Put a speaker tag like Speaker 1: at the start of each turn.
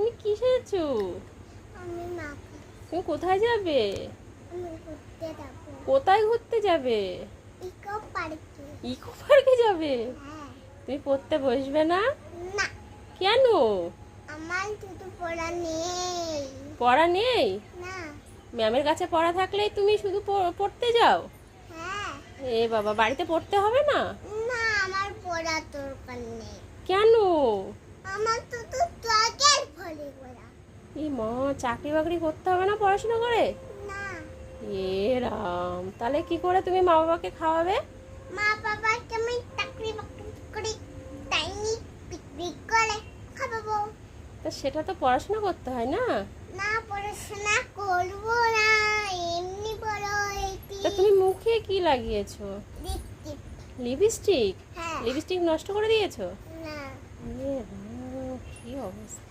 Speaker 1: তুমি কি সেজেছো?
Speaker 2: আমি মা।
Speaker 1: তুমি কোথায় যাবে?
Speaker 2: আমি ঘুরতে যাবো।
Speaker 1: কোথায় ঘুরতে যাবে?
Speaker 2: ইকো পার্কে।
Speaker 1: ইকো পার্কে যাবে?
Speaker 2: হ্যাঁ।
Speaker 1: তুমি পড়তে বসবে না?
Speaker 2: না,
Speaker 1: কেন?
Speaker 2: আমার শুধু পড়া নেই।
Speaker 1: পড়া নেই?
Speaker 2: না।
Speaker 1: ম্যামের কাছে পড়া থাকলেই তুমি শুধু পড়তে যাও?
Speaker 2: হ্যাঁ।
Speaker 1: এ বাবা, বাড়িতে পড়তে হবে না?
Speaker 2: না, আমার পড়ার দরকার নেই।
Speaker 1: কেন?
Speaker 2: আমার শুধু ট্রাকের ভরে পড়া।
Speaker 1: এ মা, চাকরি বাকরি করতে হবে না পড়াশোনা করে?
Speaker 2: না,
Speaker 1: এ রাম, তাহলে কি করে তুমি মা বাবাকে খাওয়াবে?
Speaker 2: মা বাবাকে আমি চাকরি বাকরি করে টাইনি পিকনিক করে খাওয়াবো।
Speaker 1: তা সেটা তো পড়াশোনা করতে হয় না?
Speaker 2: না, পড়াশোনা করবো না, এমনি বড়
Speaker 1: তা তুমি মুখে কি লাগিয়েছো?
Speaker 2: দেখছি।
Speaker 1: লিপস্টিক?
Speaker 2: হ্যাঁ।
Speaker 1: লিপস্টিক নষ্ট করে দিয়েছো?
Speaker 2: না।
Speaker 1: এ বাবা, কি অবস্থা!